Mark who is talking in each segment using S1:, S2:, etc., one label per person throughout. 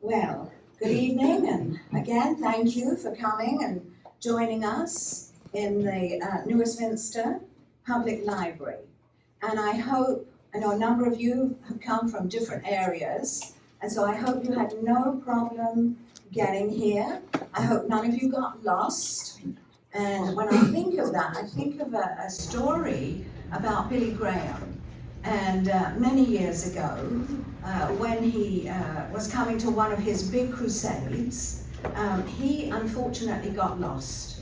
S1: Well, good evening, and again, thank you for coming and joining us in the New Westminster Public Library. And I know a number of you have come from different areas, and so I hope you had no problem getting here. I hope none of you got lost. And when I think of that, I think of a story about Billy Graham. And many years ago, when he was coming to one of his big crusades, he unfortunately got lost.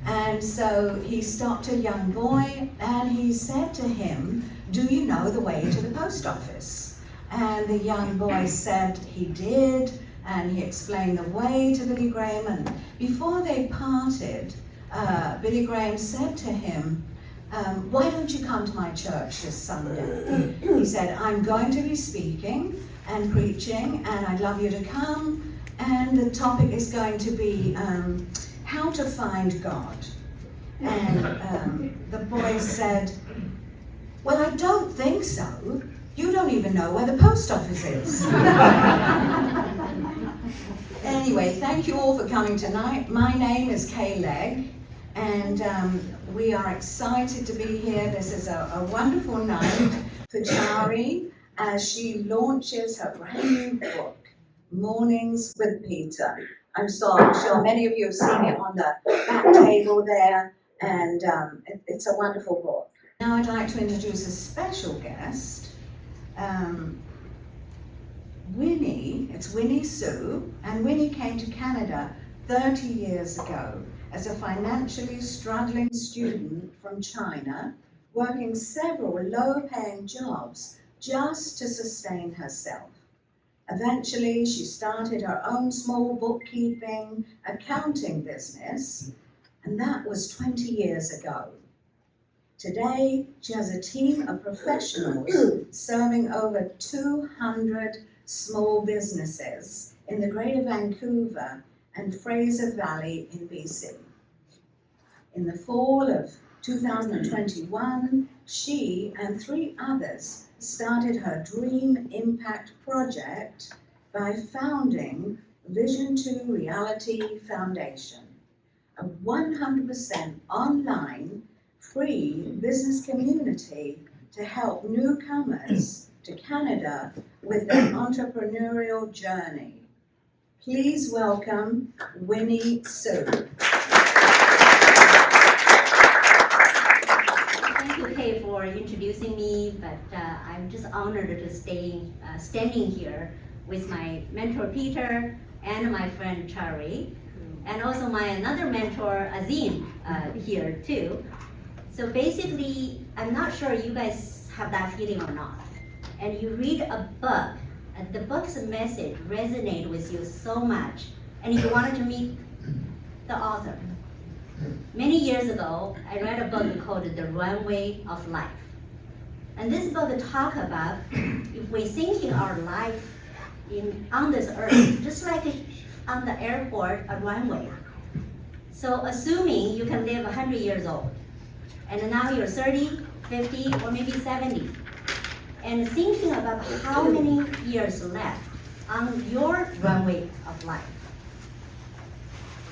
S1: And so he stopped a young boy and he said to him, "Do you know the way to the post office?" And the young boy said he did, and he explained the way to Billy Graham. And before they parted, Billy Graham said to him, "Why don't you come to my church this Sunday?" He said, "I'm going to be speaking and preaching, and I'd love you to come. And the topic is going to be how to find God." And the boy said, "Well, I don't think so. You don't even know where the post office is." Anyway, thank you all for coming tonight. My name is Kay Legge, and we are excited to be here. This is a wonderful night for Charie as she launches her brand new book, Mornings with Peter. I'm sure many of you have seen it on the back table there, and it's a wonderful book. Now I'd like to introduce a special guest. Winnie Hsu, and Winnie came to Canada 30 years ago as a financially struggling student from China, working several low-paying jobs just to sustain herself. Eventually, she started her own small bookkeeping, accounting business, and that was 20 years ago. Today, she has a team of professionals serving over 200 small businesses in the Greater Vancouver and Fraser Valley in BC. In the fall of 2021, she and 3 others started her Dream Impact project by founding Vision to Reality Foundation, a 100% online free business community to help newcomers to Canada with their entrepreneurial journey. Please welcome Winnie Hsu.
S2: Thank you, Kay, for introducing me, but I'm just honored to standing here with my mentor Peter and my friend Charie, and also my another mentor Azim here too. So basically, I'm not sure you guys have that feeling or not. And you read a book, and the book's message resonates with you so much, and you wanted to meet the author. Many years ago, I read a book called The Runway of Life. And this book talks about if we're thinking our life on this earth, just like on the airport, a runway. So assuming you can live 100 years old, and now you're 30, 50, or maybe 70, and thinking about how many years left on your runway of life.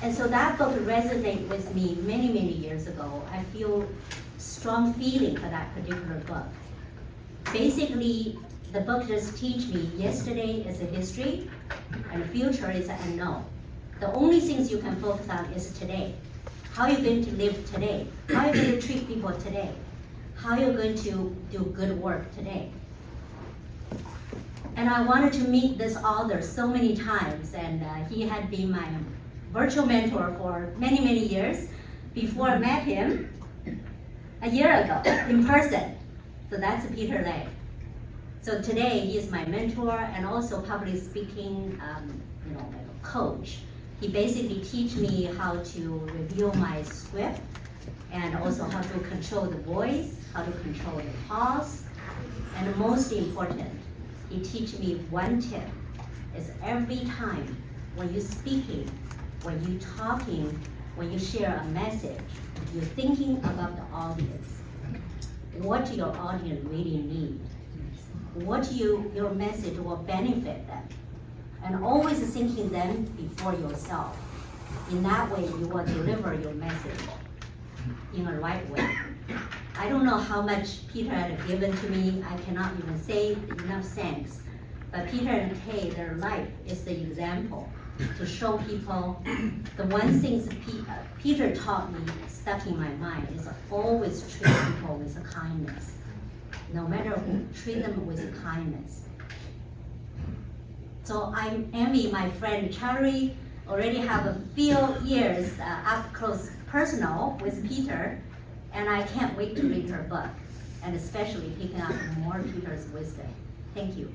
S2: And so that book resonated with me many, many years ago. I feel strong feeling for that particular book. Basically, the book just teach me yesterday is a history and the future is an unknown. The only things you can focus on is today. How are you going to live today? How are you going to treat people today? How are you going to do good work today? And I wanted to meet this author so many times, and he had been my virtual mentor for many, many years before I met him a year ago in person. So that's Peter Legge. So today he is my mentor and also public speaking coach. He basically teach me how to review my script and also how to control the voice, how to control the pause, and most important, he teach me one tip is every time when you're speaking, when you're talking, when you share a message, you're thinking about the audience. What your audience really need. What your message will benefit them. and always thinking them before yourself. In that way, you will deliver your message in a right way. I don't know how much Peter had given to me. I cannot even say enough thanks. But Peter and Kay, their life is the example to show people the one thing Peter taught me, stuck in my mind, is always treat people with kindness. No matter who, treat them with kindness. So I envy my friend Charie, already have a few years up close personal with Peter, and I can't wait to read her book, and especially picking up more Peter's wisdom. Thank you.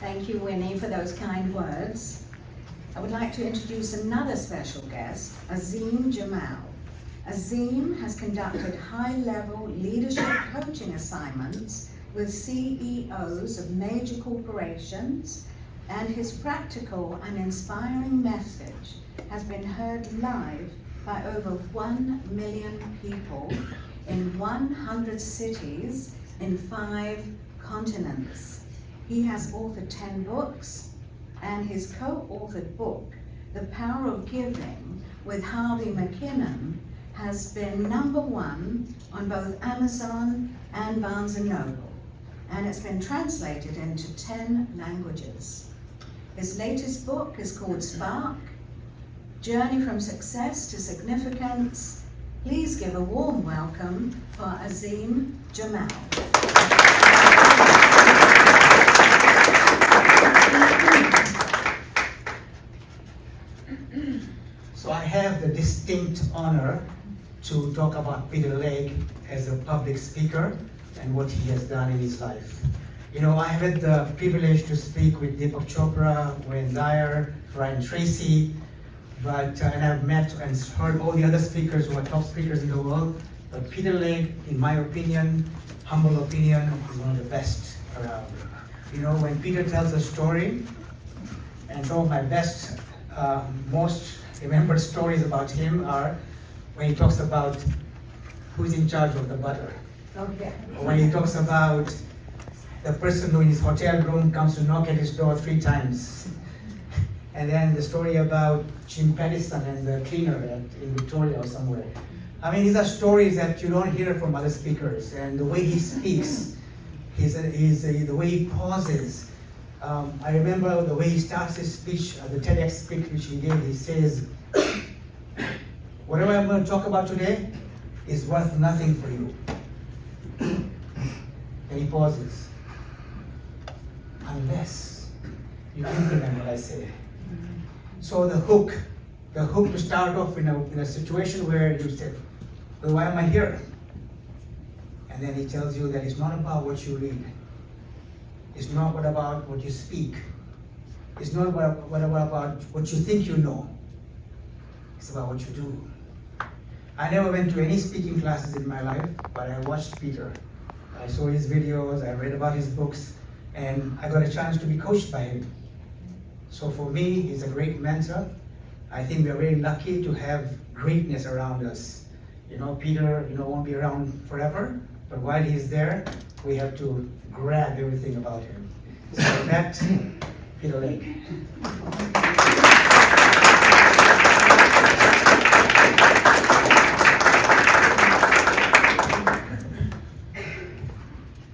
S1: Thank you, Winnie, for those kind words. I would like to introduce another special guest, Azim Jamal. Azim has conducted high-level leadership coaching assignments with CEOs of major corporations, and his practical and inspiring message has been heard live by over 1 million people in 100 cities in 5 continents. He has authored 10 books, and his co-authored book, The Power of Giving with Harvey McKinnon, has been #1 on both Amazon and Barnes & Noble, and it's been translated into 10 languages. His latest book is called Spark, Journey from Success to Significance. Please give a warm welcome for Azim Jamal.
S3: So I have the distinct honor to talk about Peter Legge as a public speaker and what he has done in his life. You know, I had the privilege to speak with Deepak Chopra, Wayne Dyer, Brian Tracy, and I've met and heard all the other speakers who are top speakers in the world. But Peter Legge, in my opinion, humble opinion, is one of the best around. You know, when Peter tells a story, and some of my best, most remembered stories about him are when he talks about who's in charge of the butter.
S1: Okay.
S3: Or when he talks about the person who in his hotel room comes to knock at his door 3 times. And then the story about Jim Pattison and the cleaner in Victoria or somewhere. I mean, these are stories that you don't hear from other speakers. And the way he speaks, the way he pauses. I remember the way he starts his speech, the TEDx speech which he did. He says, whatever I'm going to talk about today is worth nothing for you. And he pauses. Unless you implement what I say. So the hook to start off in a situation where you said, well, why am I here? And then he tells you that it's not about what you read. It's not about what you speak. It's not about what you think you know. It's about what you do. I never went to any speaking classes in my life, but I watched Peter. I saw his videos, I read about his books, and I got a chance to be coached by him. So for me, he's a great mentor. I think we're very lucky to have greatness around us. You know, Peter, won't be around forever, but while he's there, we have to grab everything about him. So with that, Peter Legge.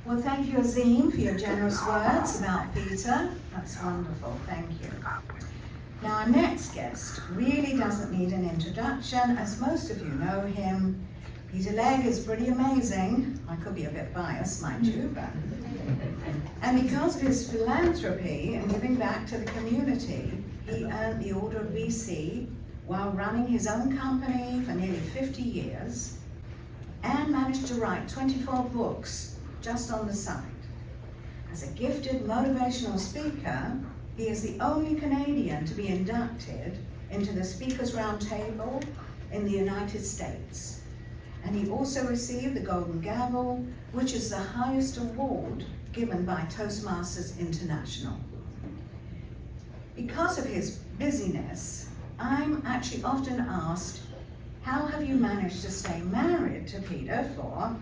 S1: Well, thank you, Azim, for your generous words about Peter. That's wonderful, thank you. Now, our next guest really doesn't need an introduction, as most of you know him. Peter Legge is pretty amazing. I could be a bit biased, mind you, but... And because of his philanthropy and giving back to the community, he earned the Order of VC while running his own company for nearly 50 years, and managed to write 24 books just on the side. As a gifted motivational speaker, he is the only Canadian to be inducted into the Speakers Roundtable in the United States. And he also received the Golden Gavel, which is the highest award given by Toastmasters International. Because of his busyness, I'm actually often asked, how have you managed to stay married to Peter for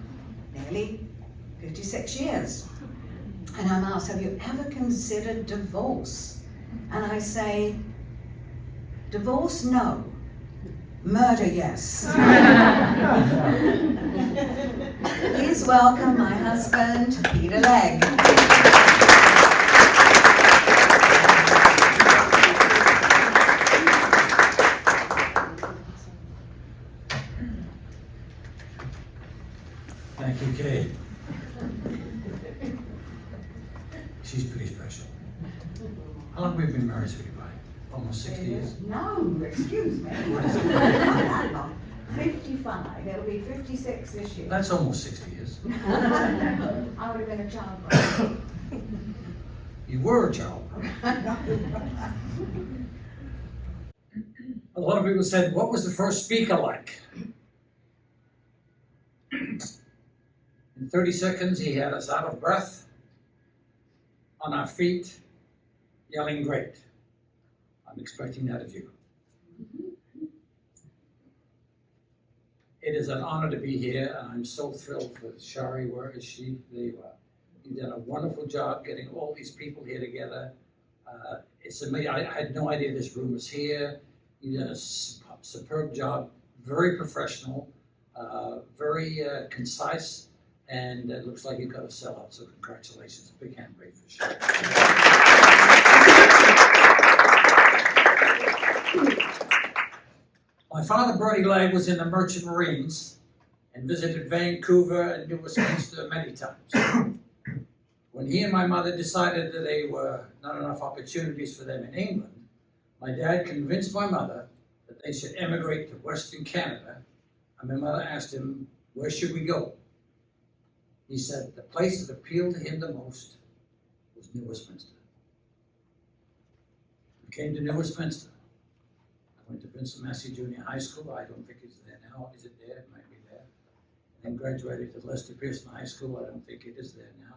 S1: nearly 56 years. And I'm asked, have you ever considered divorce? And I say, divorce, no. Murder, yes. Please welcome my husband, Kay Legge.
S4: Thank you, Kay. She's pretty special. How long have we been married, sweetie pie? Almost 60 years?
S1: No, excuse me. Not that long. 55. It'll be 56 this year.
S4: That's almost 60 years.
S1: I would have been a child bride.
S4: You were a child. A lot of people said, what was the first speaker like? In 30 seconds, he had us out of breath, on our feet, yelling great. I'm expecting that of you. It is an honor to be here, and I'm so thrilled for Charie. Where is she? There you are. You've done a wonderful job getting all these people here together. It's amazing. I had no idea this room was here. You've done a superb job, very professional, very concise, and it looks like you've got a sellout, so congratulations. Big handbrake for Charie. My father, Bertie Legge, was in the Merchant Marines and visited Vancouver and New Westminster many times. When he and my mother decided that there were not enough opportunities for them in England, my dad convinced my mother that they should emigrate to Western Canada, and my mother asked him, where should we go? He said the place that appealed to him the most was New Westminster. We came to New Westminster. I went to Vincent Massey Junior High School. I don't think it's there now. Is it there? It might be there. And then graduated to Lester Pearson High School. I don't think it is there now,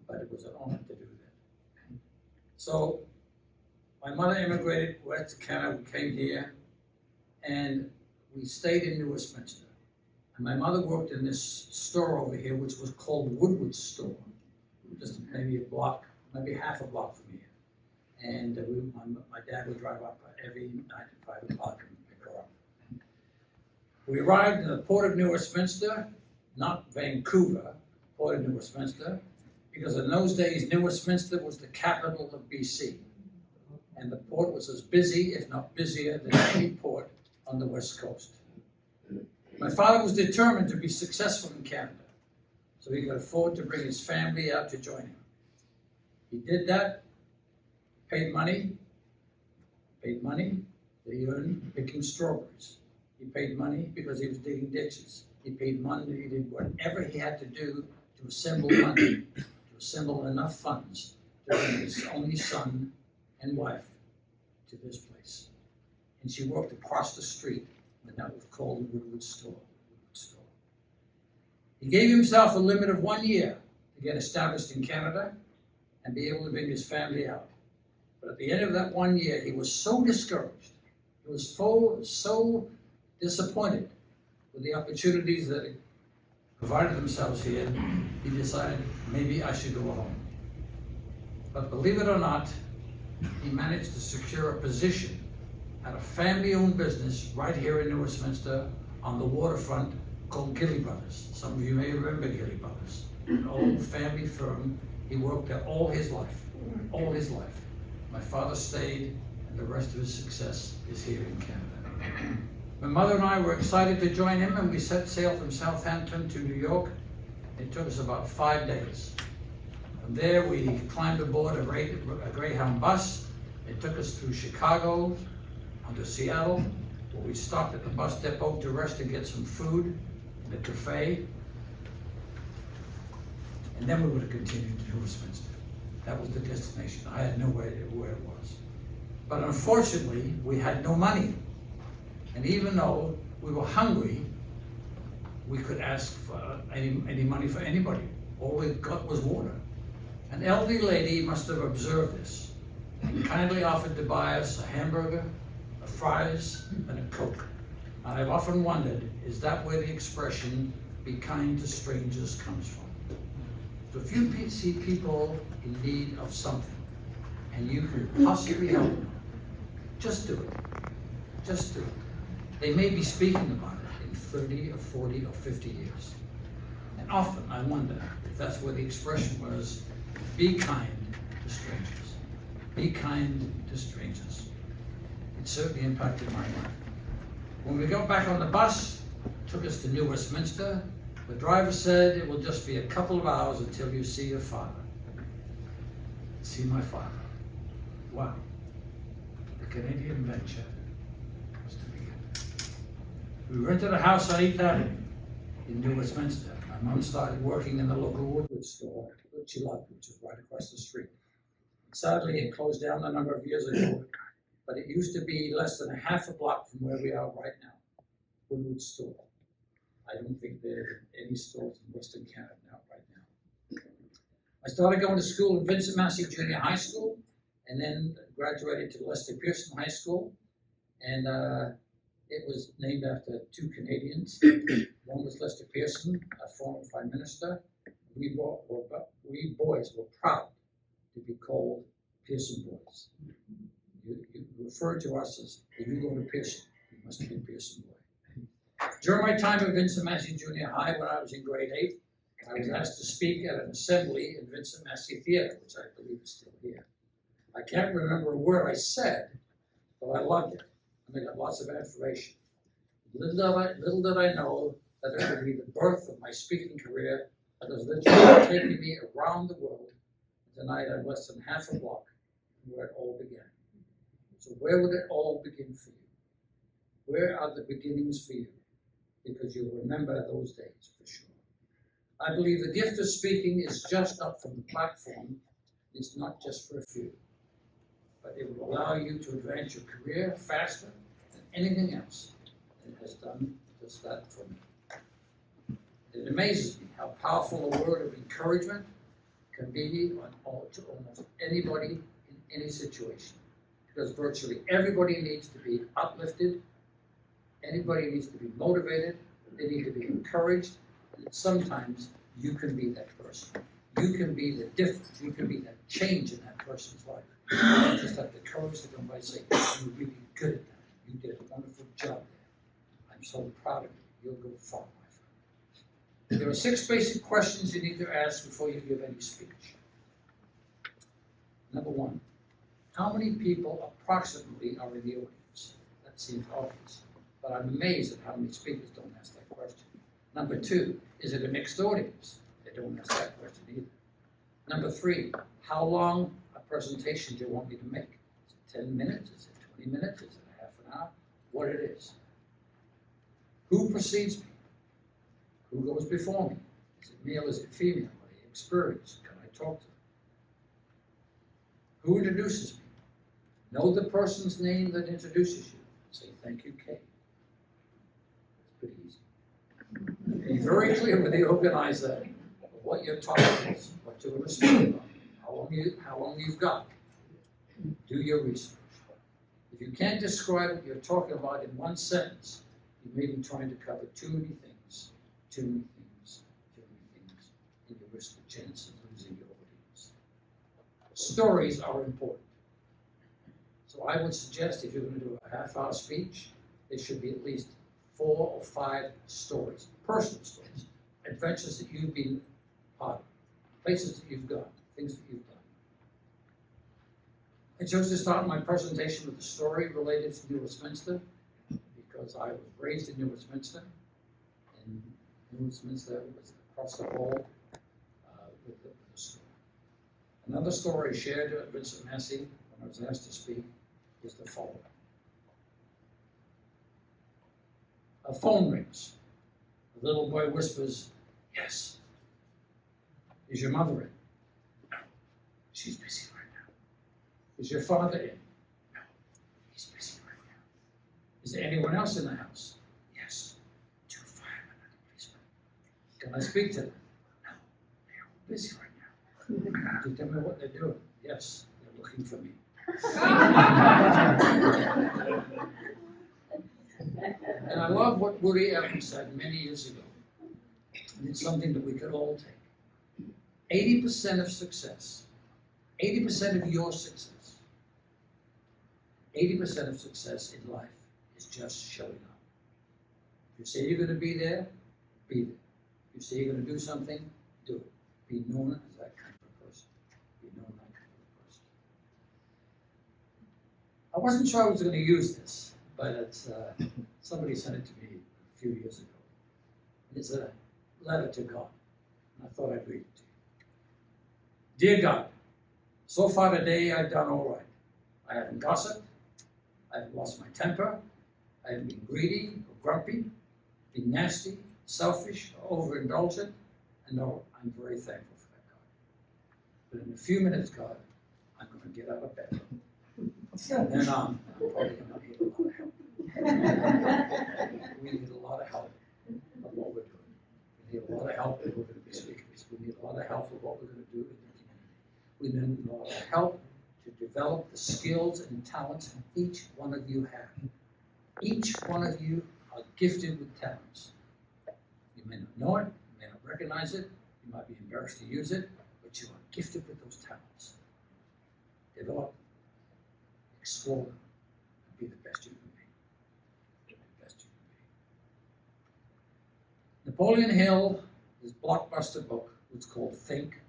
S4: but it was an honor to do that. So my mother immigrated west to Canada. We came here, and we stayed in New Westminster. And my mother worked in this store over here, which was called Woodward's Store, just maybe a block, maybe half a block from here. And my dad would drive up every night at 5 o'clock and pick her up. We arrived in the port of New Westminster, not Vancouver, port of New Westminster, because in those days, New Westminster was the capital of BC. And the port was as busy, if not busier, than any port on the West Coast. My father was determined to be successful in Canada, so he could afford to bring his family out to join him. He did that, paid money that he earned picking strawberries. He paid money because he was digging ditches. He paid money that he did whatever he had to do to assemble money, to assemble enough funds to bring his only son and wife to this place. And she worked across the street, and that was called Woodward's Store. He gave himself a limit of 1 year to get established in Canada and be able to bring his family out. But at the end of that 1 year, he was so discouraged, he was so disappointed with the opportunities that provided themselves here, he decided, maybe I should go home. But believe it or not, he managed to secure a position at a family-owned business right here in New Westminster on the waterfront called Gilly Brothers. Some of you may remember Gilly Brothers, an old family firm. He worked there all his life, all his life. My father stayed, and the rest of his success is here in Canada. My mother and I were excited to join him, and we set sail from Southampton to New York. It took us about 5 days. From there, we climbed aboard a Greyhound bus. It took us through Chicago, onto Seattle, where we stopped at the bus depot to rest and get some food in a cafe. And then we would have continued to Westminster. That was the destination. I had no idea where it was. But unfortunately, we had no money. And even though we were hungry, we could ask for any money for anybody. All we got was water. An elderly lady must have observed this and kindly offered to buy us a hamburger, fries, and a Coke. And I've often wondered, is that where the expression, be kind to strangers comes from. So if you see people in need of something and you can possibly help them, just do it. Just do it. They may be speaking about it in 30 or 40 or 50 years. And often I wonder if that's where the expression was, be kind to strangers. Be kind to strangers. It certainly impacted my life. When we got back on the bus, took us to New Westminster, the driver said it will just be a couple of hours until you see your father. See my father. Wow. The Canadian venture was to begin. We rented a house on 8th Avenue in New Westminster. My mom started working in the local woodwork store, which she loved, which was right across the street. Sadly, it closed down a number of years ago, but it used to be less than a half a block from where we are right now. Woodwood store. I don't think there are any stores in Western Canada now, right now. I started going to school in Vincent Massey Junior High School, and then graduated to Lester Pearson High School, and it was named after two Canadians. One was Lester Pearson, a former Prime Minister. We boys were proud to be called Pearson boys. You refer to us as, if you go to Pearson, you must be a Pearson boy. During my time at Vincent Massey Junior High, when I was in grade 8, I was asked to speak at an assembly in Vincent Massey Theatre, which I believe is still here. I can't remember a word I said, but I loved it, and I got lots of information. Little did I know that it would be the birth of my speaking career that was literally taking me around the world. Tonight I'm less than half a block from where it all began. So where would it all begin for you? Where are the beginnings for you? Because you'll remember those days for sure. I believe the gift of speaking is just up from the platform. It's not just for a few, but it will allow you to advance your career faster than anything else. And it has done just that for me. It amazes me how powerful a word of encouragement can be to almost anybody in any situation. Because virtually everybody needs to be uplifted, anybody needs to be motivated, they need to be encouraged, and sometimes you can be that person. You can be the difference, you can be that change in that person's life. You just have the courage to come by and say, you're really good at that. You did a wonderful job there. I'm so proud of you. You'll go far, my friend. There are 6 basic questions you need to ask before you give any speech. Number 1, how many people approximately are in the audience? That seems obvious, but I'm amazed at how many speakers don't ask that question. Number 2, is it a mixed audience? They don't ask that question either. Number 3, how long a presentation do you want me to make? Is it 10 minutes? Is it 20 minutes? Is it a half an hour? What it is. Who precedes me? Who goes before me? Is it male? Is it female? Are they experienced? Can I talk to them? Who introduces me? Know the person's name that introduces you. Say, thank you, Kay. It's pretty easy. Be very clear with the organizer of what your topic is, what you're going to speak about, how long you've got. Do your research. If you can't describe what you're talking about in one sentence, you may be trying to cover too many things, and you risk the chance of losing your audience. Stories are important. So I would suggest if you're going to do a half-hour speech, there should be at least 4 or 5 stories, personal stories, adventures that you've been part of, places that you've gone, things that you've done. I chose to start my presentation with a story related to New Westminster because I was raised in New Westminster, and New Westminster was across the hall with the school. Another story shared at Vincent Massey when I was asked to speak is the following. A phone rings. The little boy whispers, yes. Is your mother in? No. She's busy right now. Is your father in? No. He's busy right now. Is there anyone else in the house? Yes. 2 firemen and a policeman. Can I speak to them? No. They're all busy right now. Do you tell me what they're doing? Yes. They're looking for me. And I love what Woody Allen said many years ago. And it's something that we could all take. 80% of success, 80% of your success, 80% of success in life is just showing up. If you say you're going to be there, be there. If you say you're going to do something, do it. Be known as that kind of a person. Be known that kind of a person. I wasn't sure I was going to use this, but it's, somebody sent it to me a few years ago. It's a letter to God, and I thought I'd read it to you. Dear God, so far today I've done all right. I haven't gossiped, I haven't lost my temper, I haven't been greedy or grumpy, been nasty, selfish, or overindulgent, and no, I'm very thankful for that, God. But in a few minutes, God, I'm going to get out of bed. And then I'm probably going to need a lot of help. We need a lot of help of what we're doing. We need a lot of help if we're going to be speakers. We need a lot of help with what we're going to do in the community. We need a lot of help to develop the skills and talents each one of you have. Each one of you are gifted with talents. You may not know it, you may not recognize it, you might be embarrassed to use it, but you are gifted with those talents. Develop them, explore them, and be the best you can be. Be the best you can be. Napoleon Hill, his blockbuster book, was called Think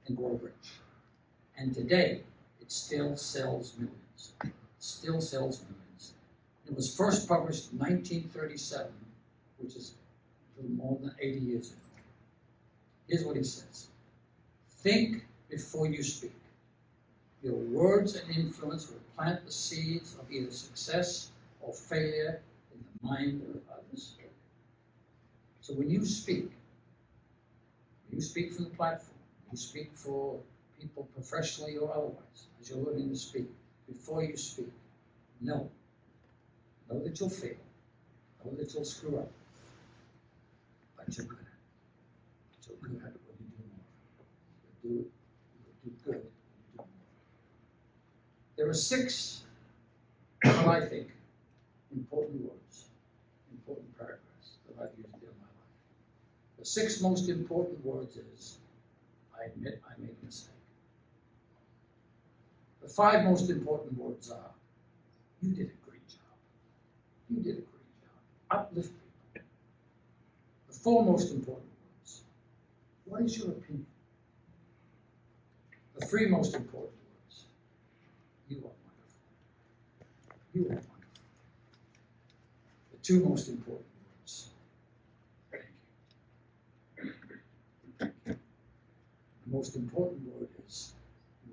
S4: and Grow Rich. And today, it still sells millions. Still sells millions. It was first published in 1937, which is a little more than 80 years ago. Here's what he says. Think before you speak. Your words and influence will plant the seeds of either success or failure in the mind of others. So when you speak from the platform, you speak for people professionally or otherwise, as you're learning to speak, before you speak, know that you'll fail, know that you'll screw up, but you're good at it. You're good at it when you do more. You'll do good when you do more. There are 6, what I think, important words, important paragraphs that I've used in my life. The 6 most important words is, I admit I made a mistake. The 5 most important words are, you did a great job. You did a great job. Uplift people. The 4 most important words, what is your opinion? The 3 most important words, you are wonderful. You are wonderful. The 2 most important words, thank you. Thank you. The most important word is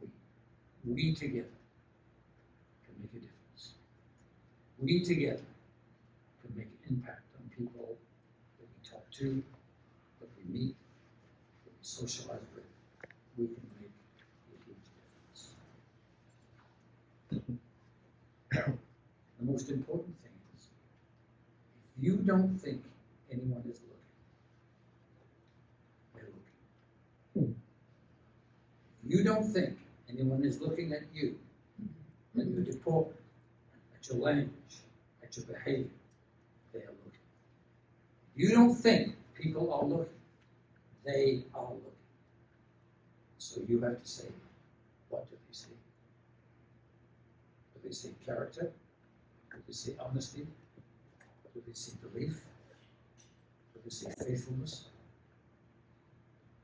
S4: we. We together can make a difference. We together can make an impact on people that we talk to, that we meet, that we socialize with. We can make a huge difference. The most important thing is, if you don't think anyone is looking, they're looking. If you don't think anyone is looking at you, at your deportment, at your language, at your behavior, they are looking. You don't think people are looking, they are looking. So you have to say, what do they see? Do they see character? Do they see honesty? Do they see belief? Do they see faithfulness?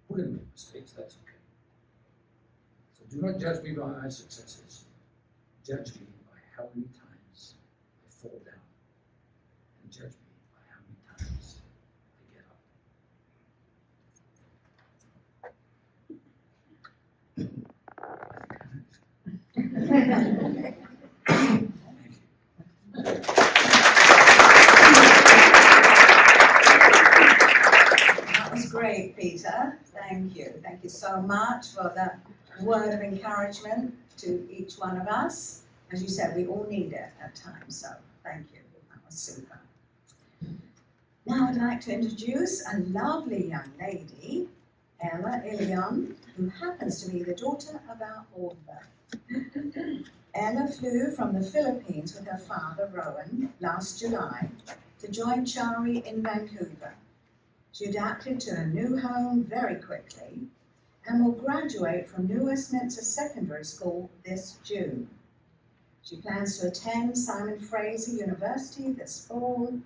S4: We're going to make mistakes, that's okay. So do not judge me by my successes. Judge me by how many times I fall down. And judge me by how many times I get up. Thank you.
S1: That was great, Peter. Thank you. Thank you so much for that word of encouragement to each one of us. As you said, we all need it at times, so thank you. That was super. Now I'd like to introduce a lovely young lady, Ella Ilion, who happens to be the daughter of our author. Ella flew from the Philippines with her father, Rowan, last July to join Charie in Vancouver. She adapted to a new home very quickly and will graduate from New Westminster Secondary School this June. She plans to attend Simon Fraser University this fall,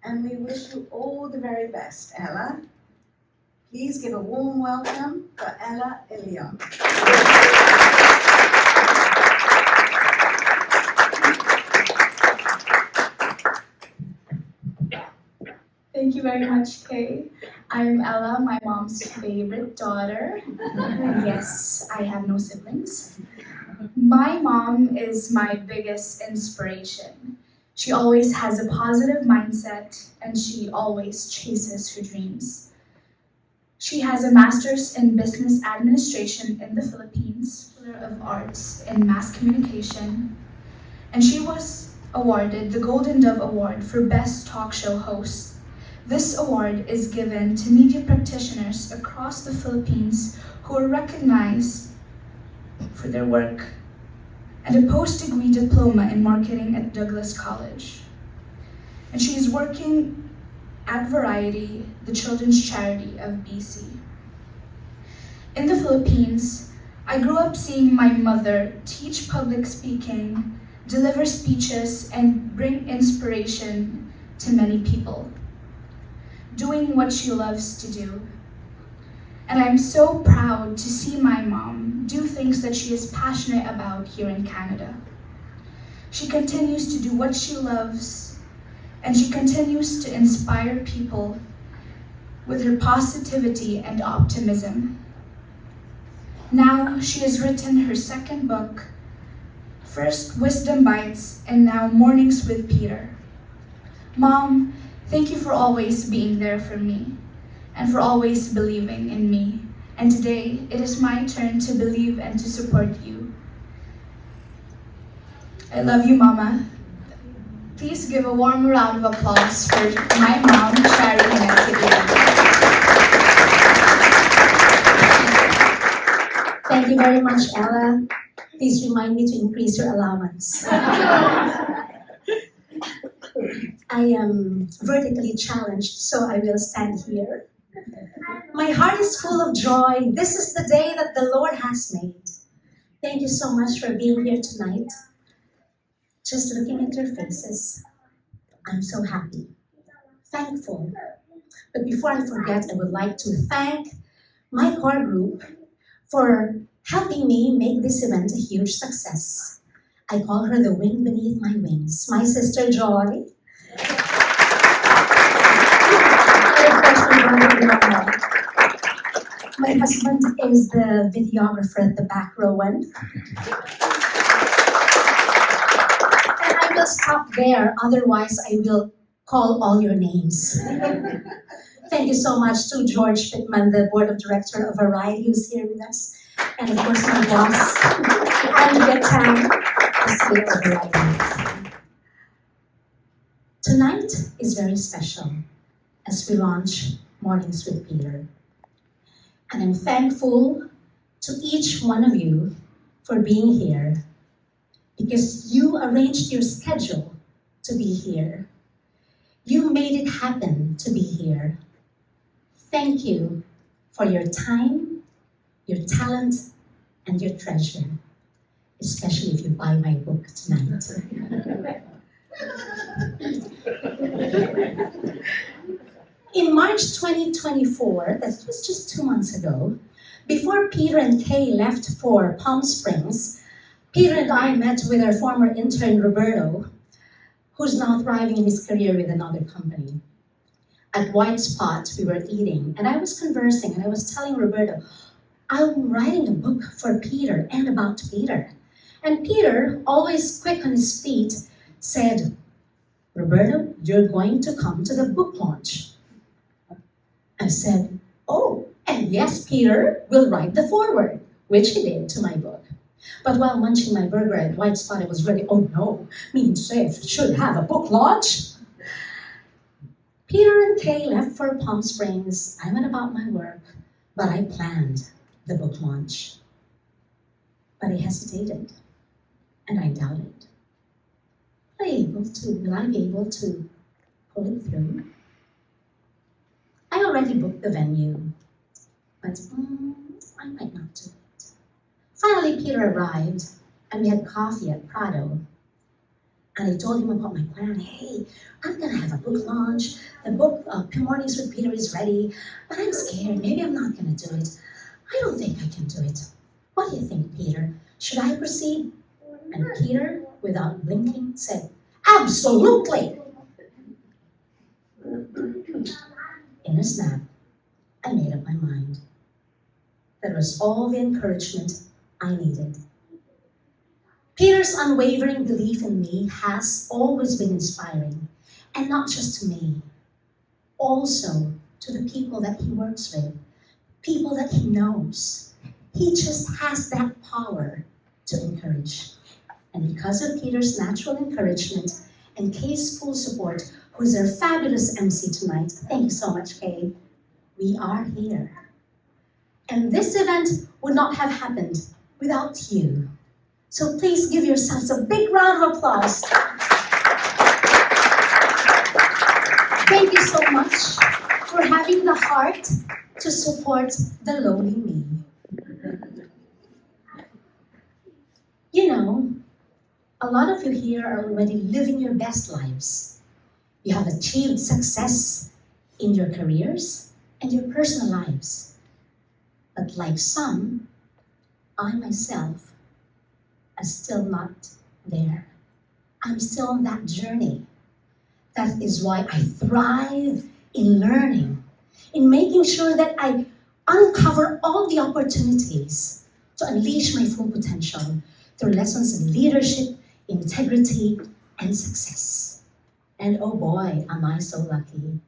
S1: and we wish you all the very best, Ella. Please give a warm welcome for Ella Ilon.
S5: Thank you very much, Kay. I'm Ella, my mom's favorite daughter. Yes, I have no siblings. My mom is my biggest inspiration. She always has a positive mindset and she always chases her dreams. She has a master's in business administration in the Philippines, Bachelor of Arts in mass communication, and she was awarded the Golden Dove Award for Best Talk Show Host. This award is given to media practitioners across the Philippines who are recognized for their work, and a post-degree diploma in marketing at Douglas College. And she is working at Variety, the children's charity of BC. In the Philippines, I grew up seeing my mother teach public speaking, deliver speeches, and bring inspiration to many people, doing what she loves to do. And I'm so proud to see my mom do things that she is passionate about here in Canada. She continues to do what she loves, and she continues to inspire people with her positivity and optimism. Now she has written her second book, first Wisdom Bites, and now Mornings with Peter. Mom, thank you for always being there for me and for always believing in me. And today, it is my turn to believe and to support you. I love you, Mama. Please give a warm round of applause for my mom, Charie Ginete-Ilon.
S6: Thank you very much, Ella. Please remind me to increase your allowance. I am vertically challenged, so I will stand here. My heart is full of joy. This is the day that the Lord has made. Thank you so much for being here tonight. Just looking at your faces, I'm so happy, thankful. But before I forget, I would like to thank my core group for helping me make this event a huge success. I call her the wind beneath my wings. My sister Joy. My husband is the videographer at the back row one. And I will stop there, otherwise I will call all your names. Thank you so much to George Pittman, the board of director of Variety, who's here with us. And of course my boss, and Tang, is here at Variety. Tonight is very special as we launch Mornings with Peter. And I'm thankful to each one of you for being here because you arranged your schedule to be here. You made it happen to be here. Thank you for your time, your talent, and your treasure, especially if you buy my book tonight. In March 2024, that was just 2 months ago, before Peter and Kay left for Palm Springs, Peter and I met with our former intern, Roberto, who's now thriving in his career with another company. At White Spot, we were eating, and I was conversing, and I was telling Roberto, I'm writing a book for Peter and about Peter. And Peter, always quick on his feet, said, Roberto, you're going to come to the book launch. I said, oh, and yes, Peter will write the foreword, which he did to my book. But while munching my burger at White Spot, I was ready, oh no, me and Seth should have a book launch. Peter and Kay left for Palm Springs. I went about my work, but I planned the book launch. But I hesitated, and I doubted. Will I be able to pull it through? I already booked the venue, but I might not do it. Finally, Peter arrived, and we had coffee at Prado. And I told him about my plan. Hey, I'm gonna have a book launch. The book, Mornings with Peter, is ready, but I'm scared. Maybe I'm not gonna do it. I don't think I can do it. What do you think, Peter? Should I proceed? And Peter, without blinking, said, absolutely! In a snap, I made up my mind. That was all the encouragement I needed. Peter's unwavering belief in me has always been inspiring, and not just to me, also to the people that he works with, people that he knows. He just has that power to encourage. And because of Peter's natural encouragement and Kay's full support, who is our fabulous MC tonight, thank you so much, Kay, we are here. And this event would not have happened without you. So please give yourselves a big round of applause. Thank you so much for having the heart to support the lowly me. You know, a lot of you here are already living your best lives. You have achieved success in your careers and your personal lives. But like some, I myself am still not there. I'm still on that journey. That is why I thrive in learning, in making sure that I uncover all the opportunities to unleash my full potential through lessons in leadership, integrity, and success. And oh boy, am I so lucky.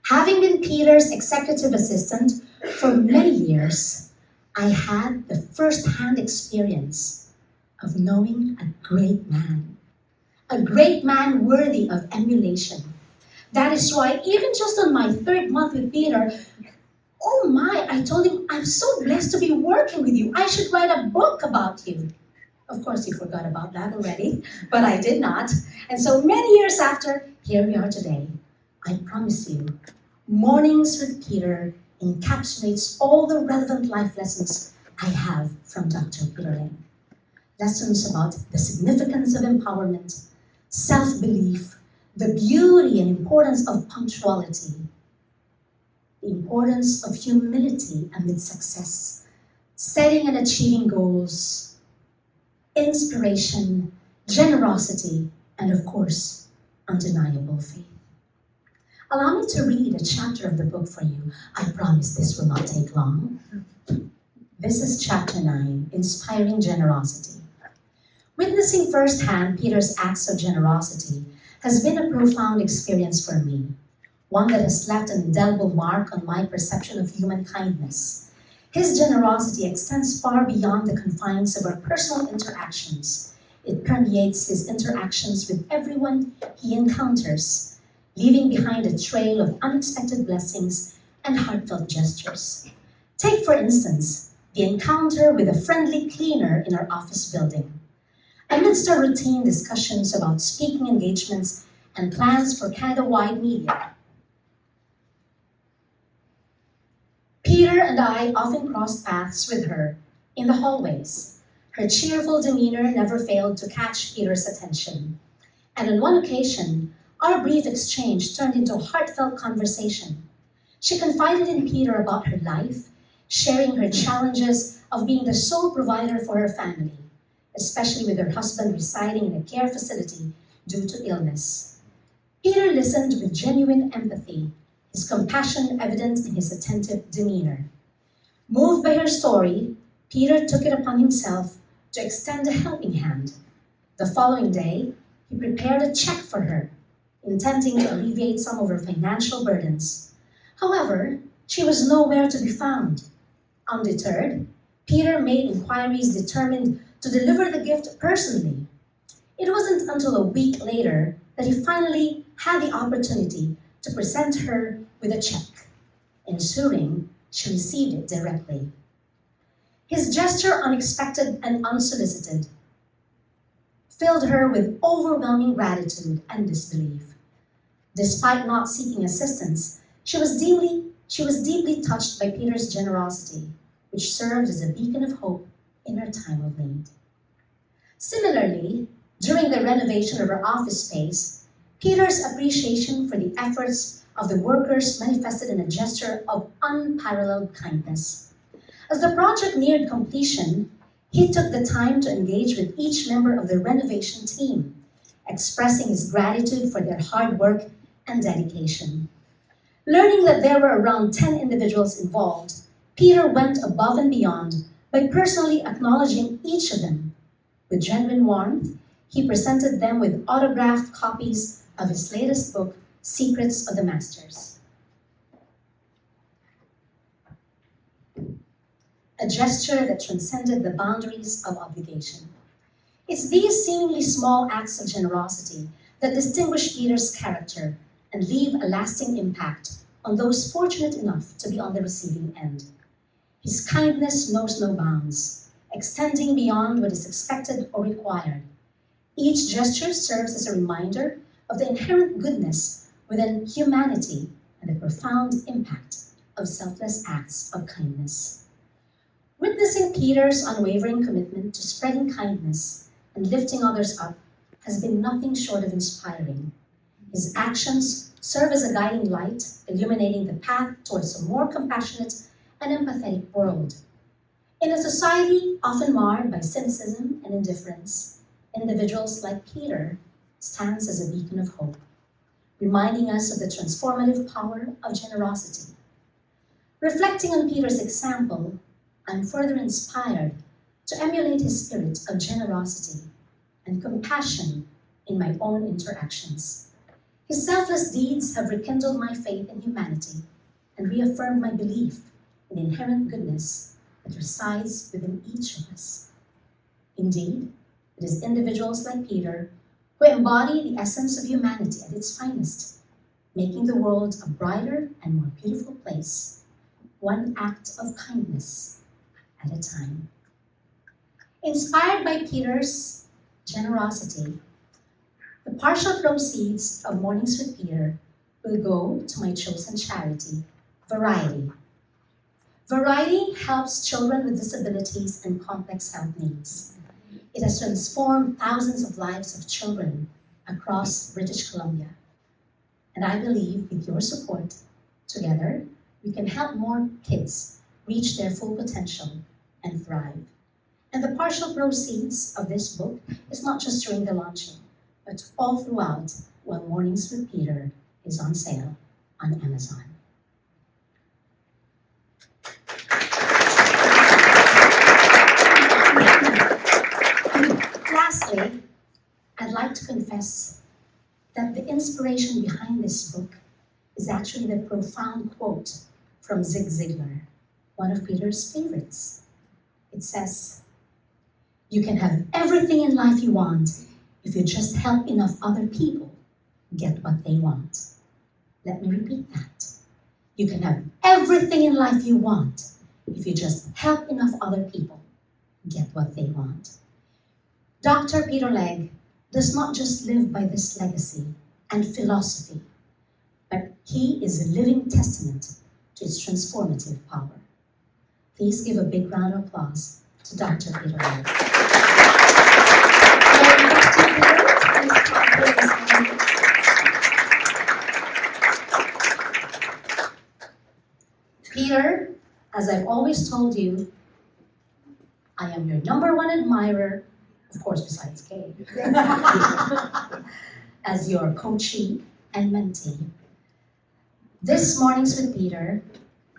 S6: Having been Peter's executive assistant for many years, I had the first-hand experience of knowing a great man worthy of emulation. That is why even just on my 3rd month with Peter, oh my, I told him, I'm so blessed to be working with you. I should write a book about you. Of course, you forgot about that already, but I did not. And so many years after, here we are today. I promise you, Mornings with Peter encapsulates all the relevant life lessons I have from Dr. Peter Legge. Lessons about the significance of empowerment, self-belief, the beauty and importance of punctuality, the importance of humility amid success, setting and achieving goals, inspiration, generosity, and of course, undeniable faith. Allow me to read a chapter of the book for you. I promise this will not take long. This is chapter 9, Inspiring Generosity. Witnessing firsthand Peter's acts of generosity has been a profound experience for me, one that has left an indelible mark on my perception of human kindness. His generosity extends far beyond the confines of our personal interactions. It permeates his interactions with everyone he encounters, leaving behind a trail of unexpected blessings and heartfelt gestures. Take, for instance, the encounter with a friendly cleaner in our office building. Amidst our routine discussions about speaking engagements and plans for Canada-wide media, Peter and I often crossed paths with her in the hallways. Her cheerful demeanor never failed to catch Peter's attention. And on one occasion, our brief exchange turned into a heartfelt conversation. She confided in Peter about her life, sharing her challenges of being the sole provider for her family, especially with her husband residing in a care facility due to illness. Peter listened with genuine empathy, his compassion evident in his attentive demeanor. Moved by her story, Peter took it upon himself to extend a helping hand. The following day, he prepared a check for her, intending to alleviate some of her financial burdens. However, she was nowhere to be found. Undeterred, Peter made inquiries determined to deliver the gift personally. It wasn't until a week later that he finally had the opportunity to present her with a check, ensuring she received it directly. His gesture, unexpected and unsolicited, filled her with overwhelming gratitude and disbelief. Despite not seeking assistance, she was She was deeply touched by Peter's generosity, which served as a beacon of hope in her time of need. Similarly, during the renovation of her office space, Peter's appreciation for the efforts of the workers manifested in a gesture of unparalleled kindness. As the project neared completion, he took the time to engage with each member of the renovation team, expressing his gratitude for their hard work and dedication. Learning that there were around 10 individuals involved, Peter went above and beyond by personally acknowledging each of them. With genuine warmth, he presented them with autographed copies of his latest book, Secrets of the Masters. A gesture that transcended the boundaries of obligation. It's these seemingly small acts of generosity that distinguish Peter's character and leave a lasting impact on those fortunate enough to be on the receiving end. His kindness knows no bounds, extending beyond what is expected or required. Each gesture serves as a reminder of the inherent goodness within humanity and the profound impact of selfless acts of kindness. Witnessing Peter's unwavering commitment to spreading kindness and lifting others up has been nothing short of inspiring. His actions serve as a guiding light, illuminating the path towards a more compassionate and empathetic world. In a society often marred by cynicism and indifference, individuals like Peter stands as a beacon of hope, reminding us of the transformative power of generosity. Reflecting on Peter's example, I'm further inspired to emulate his spirit of generosity and compassion in my own interactions. His selfless deeds have rekindled my faith in humanity and reaffirmed my belief in the inherent goodness that resides within each of us. Indeed, it is individuals like Peter who embody the essence of humanity at its finest, making the world a brighter and more beautiful place, one act of kindness at a time. Inspired by Peter's generosity, the partial proceeds of Mornings with Peter will go to my chosen charity, Variety. Variety helps children with disabilities and complex health needs. It has transformed thousands of lives of children across British Columbia. And I believe with your support, together, we can help more kids reach their full potential and thrive. And the partial proceeds of this book is not just during the launching, but all throughout while Mornings with Peter is on sale on Amazon. Lastly, I'd like to confess that the inspiration behind this book is actually the profound quote from Zig Ziglar, one of Peter's favorites. It says, "You can have everything in life you want if you just help enough other people get what they want." Let me repeat that. You can have everything in life you want if you just help enough other people get what they want. Dr. Peter Legge does not just live by this legacy and philosophy, but he is a living testament to its transformative power. Please give a big round of applause to Dr. Peter Legge. Peter, as I've always told you, I am your #1 admirer, of course besides Kay, as your coachee and mentee. This Mornings with Peter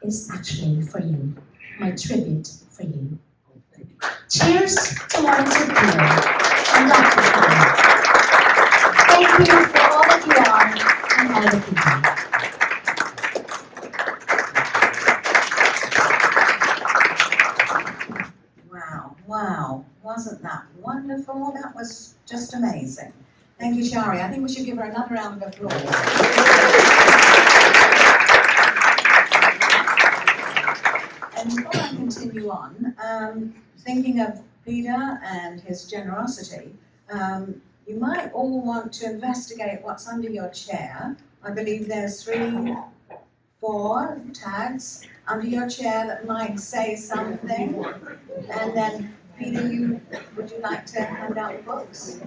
S6: is actually for you, my tribute for you. Cheers to Mornings with Peter and Dr. Charie. Thank you for all that you are and all that you do.
S1: Wow, wasn't that wonderful? That was just amazing. Thank you, Charie. I think we should give her another round of applause. And before I continue on, thinking of Peter and his generosity, you might all want to investigate what's under your chair. I believe there's 3, 4 tags under your chair that might say something. And then, Peter, would you like to hand out the books?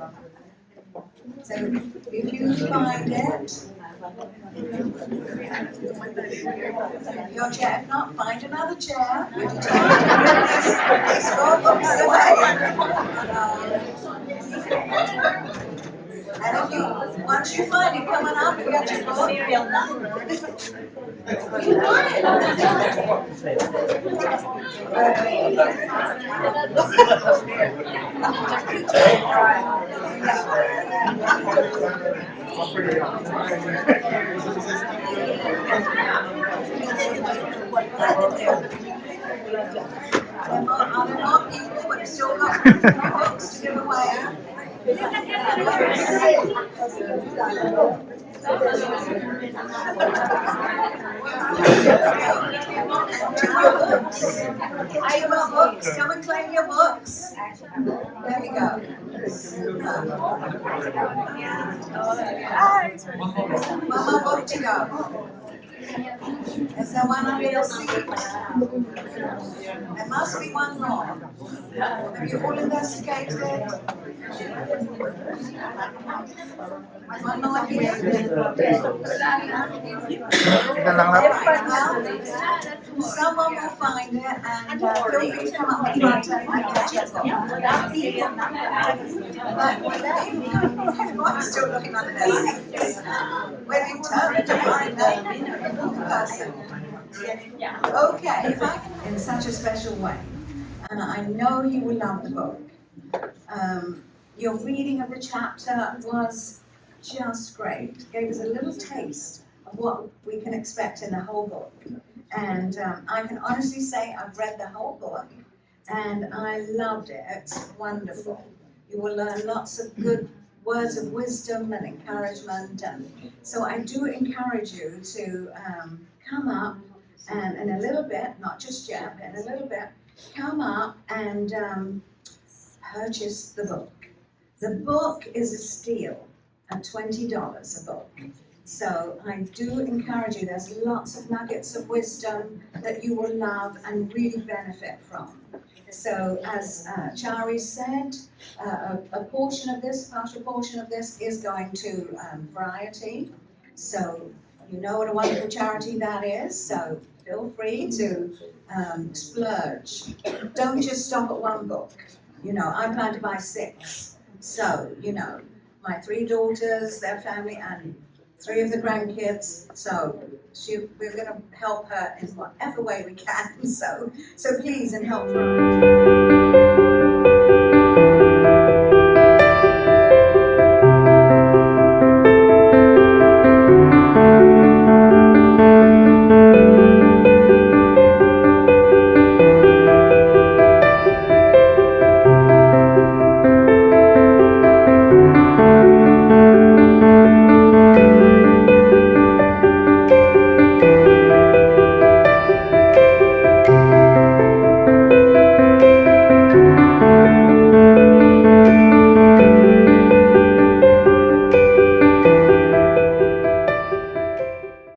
S1: So if you find it, your chair, if not, find another chair. These 4 books away. And if you, once you find it, come on up and get your book. You want it. Are there more people, but still got books to give away? Come and claim your books. There we go. One more book to go. Is there one under your seat? There must be one more. Have you all investigated? One more here. Someone will find it and feel free to come up and get your book. I'm still looking under their seats. We're determined to find that person. Okay, if I can, in such a special way, and I know you will love the book. Your reading of the chapter was just great. Gave us a little taste of what we can expect in the whole book. And I can honestly say I've read the whole book and I loved it. It's wonderful. You will learn lots of good words of wisdom and encouragement. And so I do encourage you to come up and in a little bit, not just yet, but in a little bit, come up and purchase the book. The book is a steal at $20 a book. So I do encourage you, there's lots of nuggets of wisdom that you will love and really benefit from. So as Charie said, a portion of this, partial portion of this is going to Variety. So you know what a wonderful charity that is, so feel free to splurge. Don't just stop at one book. You know, I plan to buy 6. So, you know, my 3 daughters, their family, and 3 of the grandkids. So we're going to help her in whatever way we can. So please, and help her.